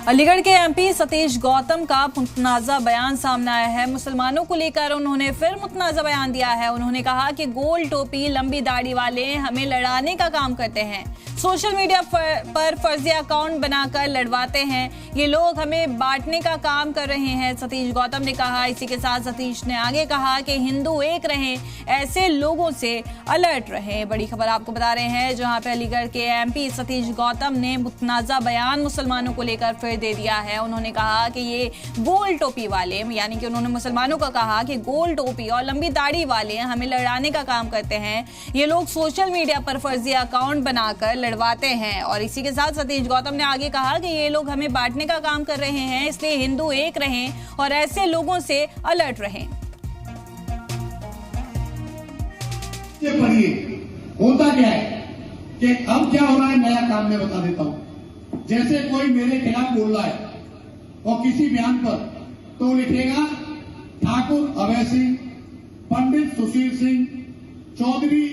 अलीगढ़ के एमपी सतीश गौतम का मुतनाज़ा बयान सामने आया है। मुसलमानों को लेकर उन्होंने फिर मुतनाज़ा बयान दिया है। उन्होंने कहा कि गोल टोपी लंबी दाढ़ी वाले हमें लड़ाने का काम करते हैं, सोशल मीडिया पर फर्जी अकाउंट बनाकर लड़वाते हैं, ये लोग हमें बांटने का काम कर रहे हैं, सतीश गौतम ने कहा। इसी के साथ सतीश ने आगे कहा कि हिंदू एक रहें, ऐसे लोगों से अलर्ट रहें। बड़ी खबर आपको बता रहे हैं, जहां पे अलीगढ़ के एमपी सतीश गौतम ने मुतनाज़ा बयान मुसलमानों को लेकर फिर दे दिया है। उन्होंने कहा कि ये गोल टोपी वाले, यानी कि उन्होंने मुसलमानों को कहा कि गोल टोपी और लंबी दाढ़ी वाले हमें लड़ाने का काम करते हैं, ये लोग सोशल मीडिया पर फर्जी अकाउंट बनाकर लड़वाते हैं। और इसी के साथ सतीश गौतम ने आगे कहा कि ये लोग हमें बांटने का काम कर रहे हैं, इसलिए हिंदू एक रहें और ऐसे लोगों से अलर्ट रहें। पढ़िए होता क्या है कि अब क्या हो रहा है, नया काम मैं बता देता हूं। जैसे कोई मेरे खिलाफ बोल रहा है और किसी बयान पर, तो लिखेगा ठाकुर अभय सिंह, पंडित सुशील सिंह, चौधरी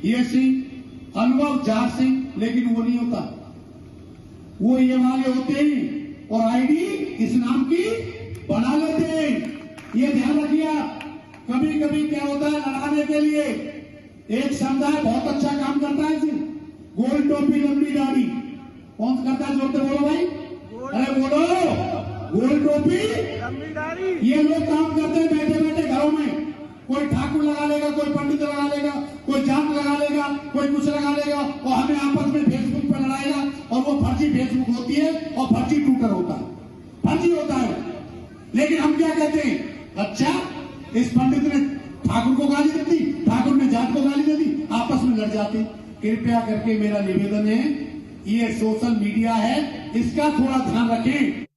ये सिंह, अनुभव जार सिंह, लेकिन वो नहीं होता। वो ये वाले होते हैं और आईडी इस नाम की बना लेते हैं। ये ध्यान रखिए। कभी कभी क्या होता है, लड़ाने के लिए एक समुदाय बहुत अच्छा काम करता है, गोल टोपी लंबी दाढ़ी। कौन करता है? जोरते बोलो भाई, अरे बोलो, गोल टोपी लंबी दाढ़ी। ये लोग काम करते हैं बैठे बैठे घरों में। कोई ठाकुर लगा लेगा, कोई पंडित लगा लेगा, कोई जात लगा लेगा, कोई कुछ लगा लेगा और हमें आपस में फेसबुक पर लड़ाएगा। और वो फर्जी फेसबुक होती है और फर्जी ट्विटर होता है, फर्जी होता है। लेकिन हम क्या कहते हैं, अच्छा इस पंडित ने ठाकुर को गाली दे दी, ठाकुर ने जात को गाली दे दी, आपस में लड़ जाते। कृपया करके मेरा निवेदन है, ये सोशल मीडिया है, इसका थोड़ा ध्यान रखें।